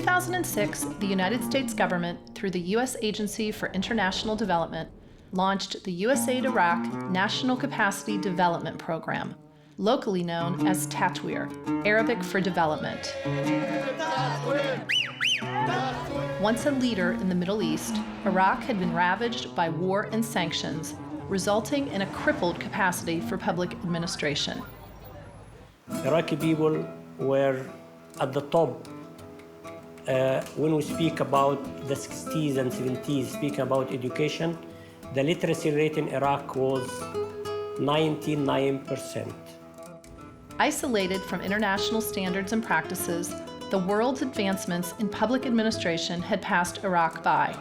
2006, the United States government, through the U.S. Agency for International Development, launched the USAID Iraq National Capacity Development Program, locally known as Tatweer, Arabic for development. Once a leader in the Middle East, Iraq had been ravaged by war and sanctions, resulting in a crippled capacity for public administration. Iraqi people were at the top. When we speak about the 60s and 70s, speaking about education, the literacy rate in Iraq was 99%. Isolated from international standards and practices, the world's advancements in public administration had passed Iraq by.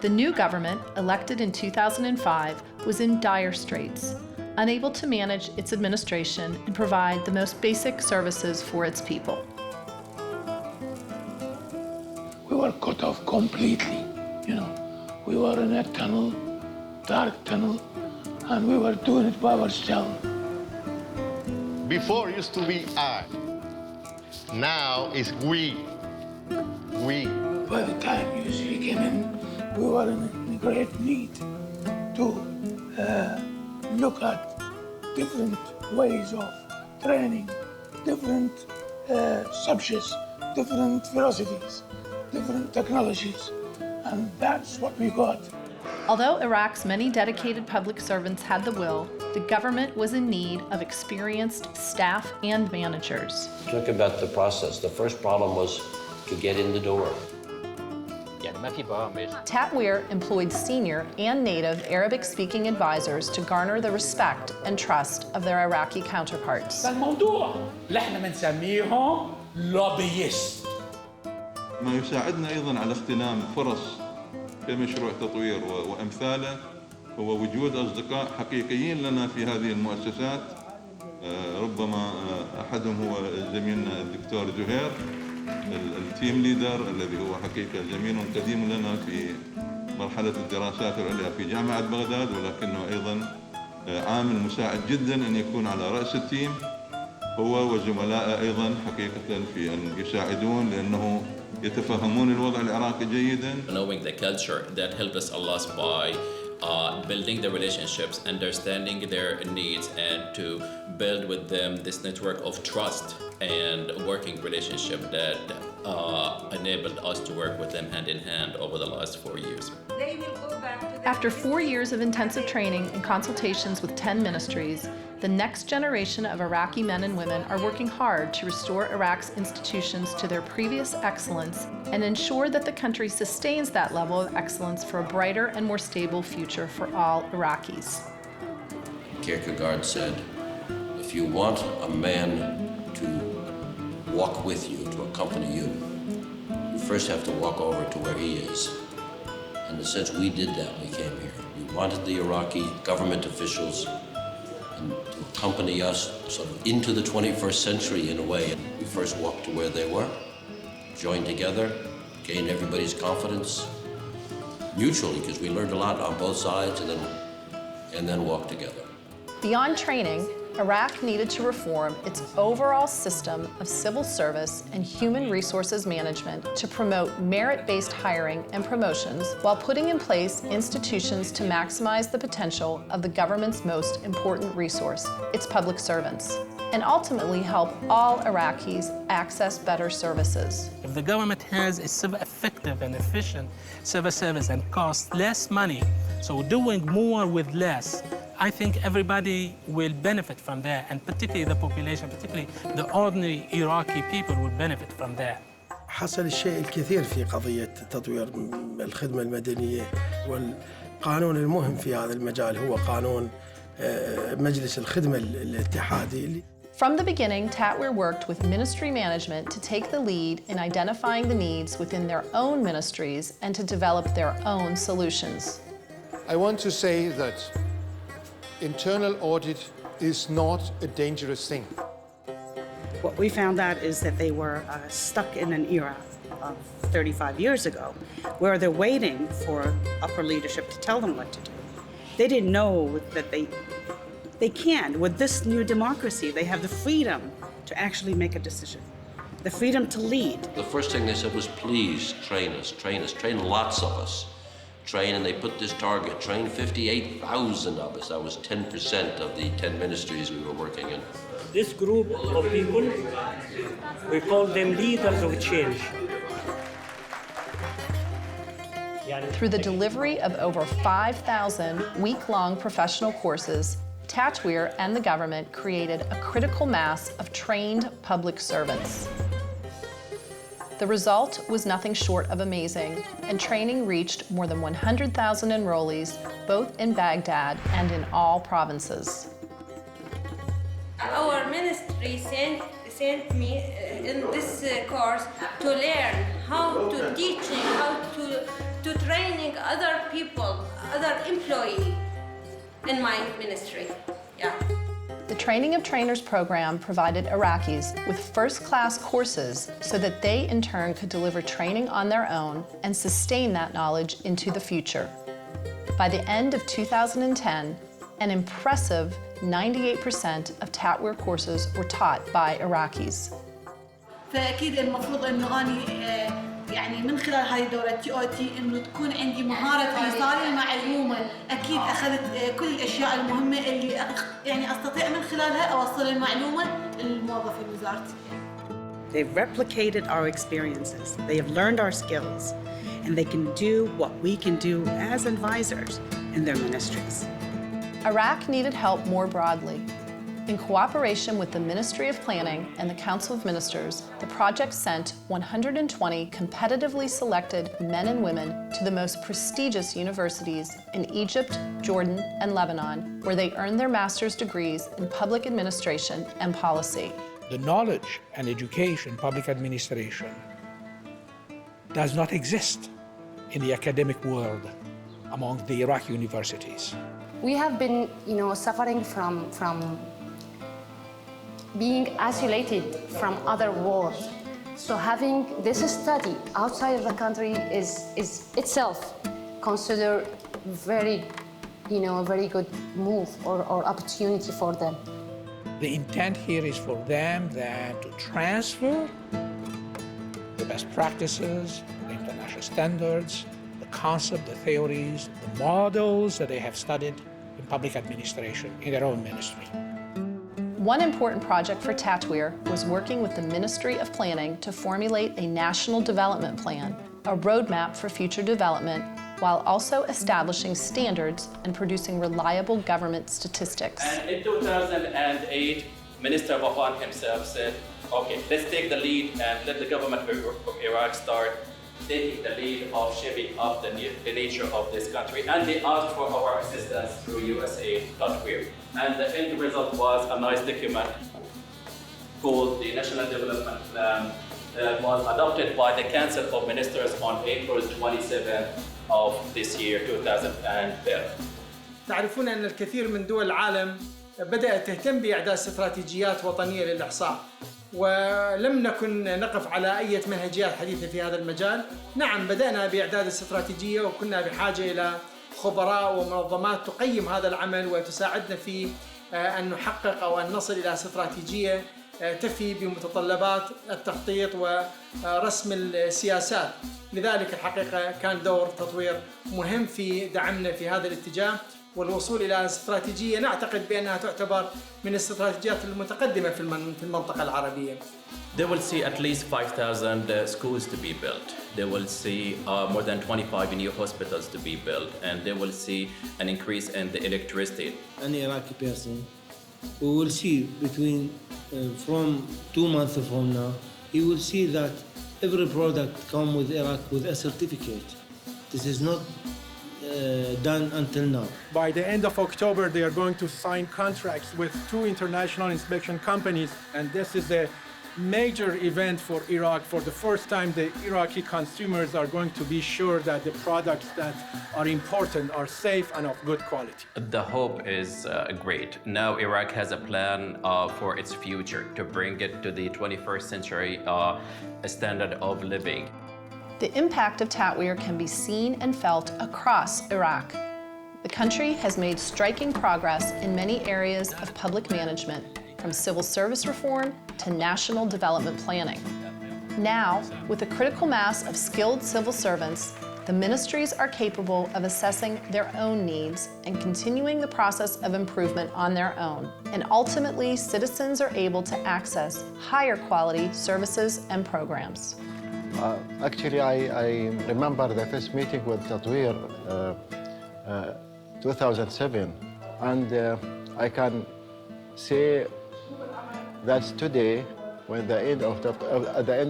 The new government, elected in 2005, was in dire straits, unable to manage its administration and provide the most basic services for its people. We were cut off completely, We were in a tunnel, dark tunnel, and we were doing it by ourselves. Before it used to be I. Now it's we. We. By the time USAID came in, we were in great need to look at different ways of training, different subjects, different philosophies, different technologies, and that's what we got. Although Iraq's many dedicated public servants had the will, the government was in need of experienced staff and managers. Look about the process. The first problem was to get in the door. Tatweer employed senior and native Arabic-speaking advisors to garner the respect and trust of their Iraqi counterparts. الموضوع اللي احنا بنسميهم لوبيست. ما يساعدنا أيضاً على اغتنام فرص كمشروع تطوير وأمثاله هو وجود أصدقاء حقيقيين لنا في هذه المؤسسات. ربما أحدهم هو زميلنا الدكتور زهير التيم ليدر الذي هو حقيقة زميل قديم لنا في مرحلة الدراسات العليا في جامعة بغداد، ولكنه أيضاً عامل مساعد جداً أن يكون على رأس التيم هو وزملائه أيضاً حقيقة في أن يساعدون لأنه يتفهمون الوضع العراقي جيداً. Knowing the culture that helped us a lot by building the relationships, understanding their needs, and to build with them this network of trust and working relationship that enabled us to work with them hand in hand over the last 4 years. After 4 years of intensive training and consultations with 10 ministries, the next generation of Iraqi men and women are working hard to restore Iraq's institutions to their previous excellence and ensure that the country sustains that level of excellence for a brighter and more stable future for all Iraqis. Kierkegaard said, if you want a man to walk with you, to accompany you, you first have to walk over to where he is. In the sense we did that when we came here. We wanted the Iraqi government officials to accompany us sort of into the 21st century in a way. We first walked to where they were, joined together, gained everybody's confidence mutually, because we learned a lot on both sides, and then walked together. Beyond training, Iraq needed to reform its overall system of civil service and human resources management to promote merit-based hiring and promotions while putting in place institutions to maximize the potential of the government's most important resource, its public servants, and ultimately help all Iraqis access better services. If the government has a effective and efficient civil service and costs less money, so doing more with less, I think everybody will benefit from that, and particularly the population, particularly the ordinary Iraqi people will benefit from that. حصل الشيء الكثير في قضية تطوير الخدمة المدنية، والقانون المهم في هذا المجال هو قانون مجلس الخدمة الاتحادي. From the beginning, Tatweer worked with ministry management to take the lead in identifying the needs within their own ministries and to develop their own solutions. I want to say that internal audit is not a dangerous thing. What we found out is that they were stuck in an era of 35 years ago where they're waiting for upper leadership to tell them what to do. They didn't know that they can. With this new democracy, they have the freedom to actually make a decision. the freedom to lead. The first thing they said was, please train us, train lots of us. Train, and they put this target, train 58,000 of us. That was 10% of the 10 ministries we were working in. This group of people, we call them leaders of change. Through the delivery of over 5,000 week-long professional courses, Tatweer and the government created a critical mass of trained public servants. The result was nothing short of amazing, and training reached more than 100,000 enrollees, both in Baghdad and in all provinces. Our ministry sent me in this course to learn how to teaching, how to training other people, other employees in my ministry. Yeah. The Training of Trainers program provided Iraqis with first-class courses so that they in turn could deliver training on their own and sustain that knowledge into the future. By the end of 2010, an impressive 98% of Tatweer courses were taught by Iraqis. فأكيد المفروض إنه أنا يعني من خلال هاي الدورة TOT إنه تكون عندي مهارة إيصال المعلومة. أكيد أخذت كل الأشياء المهمة اللي يعني أستطيع من خلالها أوصل المعلومة للموظف الوزارتي. They've replicated our experiences, they have learned our skills, and they can do what we can do as advisors in their ministries. Iraq needed help more broadly. In cooperation with the Ministry of Planning and the Council of Ministers, the project sent 120 competitively selected men and women to the most prestigious universities in Egypt, Jordan, and Lebanon, where they earned their master's degrees in public administration and policy. The knowledge and education, public administration, does not exist in the academic world among the Iraqi universities. We have been, suffering from being isolated from other worlds. So having this study outside of the country is itself considered very good move or opportunity for them. The intent here is for them then to transfer the best practices, the international standards, the concept, the theories, the models that they have studied in public administration in their own ministry. One important project for Tatweer was working with the Ministry of Planning to formulate a national development plan, a roadmap for future development, while also establishing standards and producing reliable government statistics. And in 2008, Minister Bahan himself said, okay, let's take the lead and let the government of Iraq start taking the lead of shaping up the nature of this country. And they asked for our assistance through USAID Tatweer. And the end result was a nice document called the National Development Plan that was adopted by the Council of Ministers on April 27th of this year, 2010. تعرفون أن الكثير من دول العالم بدأت تهتم بإعداد استراتيجيات وطنية للإحصاء، ولم نكن نقف على أي منهجيات حديثة في هذا المجال. نعم، بدأنا بإعداد استراتيجية وكنا بحاجة إلى خبراء ومنظمات تقيم هذا العمل وتساعدنا في أن نحقق أو أن نصل إلى استراتيجية تفي بمتطلبات التخطيط ورسم السياسات. لذلك الحقيقة كان دور تطوير مهم في دعمنا في هذا الاتجاه والوصول إلى استراتيجية نعتقد بأنها تعتبر من الاستراتيجيات المتقدمة في المنطقة العربية. They will see at least 5,000 schools to be built. They will see more than 25 new hospitals to be built, and they will see an increase in the electricity. An Iraqi person, we will see between from 2 months from now, he will see that every product comes with Iraq with a certificate. This is not done until now. By the end of October, they are going to sign contracts with 2 international inspection companies, and this is a major event for Iraq. For the first time, the Iraqi consumers are going to be sure that the products that are imported are safe and of good quality. The hope is great. Now Iraq has a plan for its future to bring it to the 21st century standard of living. The impact of Tatweer can be seen and felt across Iraq. The country has made striking progress in many areas of public management, from civil service reform to national development planning. Now, with a critical mass of skilled civil servants, the ministries are capable of assessing their own needs and continuing the process of improvement on their own. And ultimately, citizens are able to access higher quality services and programs. Actually, I remember the first meeting with Tatweer 2007, and I can say that today, at the end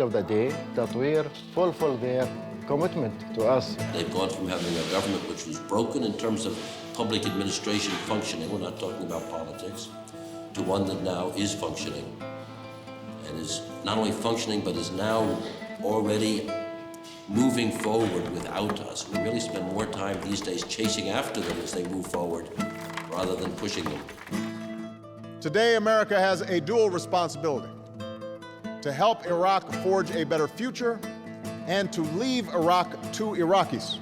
of the day, Tatweer fulfilled their commitment to us. They've gone from having a government which was broken in terms of public administration functioning, we're not talking about politics, to one that now is functioning. And is not only functioning, but is now already moving forward without us. We really spend more time these days chasing after them as they move forward, rather than pushing them. Today, America has a dual responsibility: to help Iraq forge a better future and to leave Iraq to Iraqis.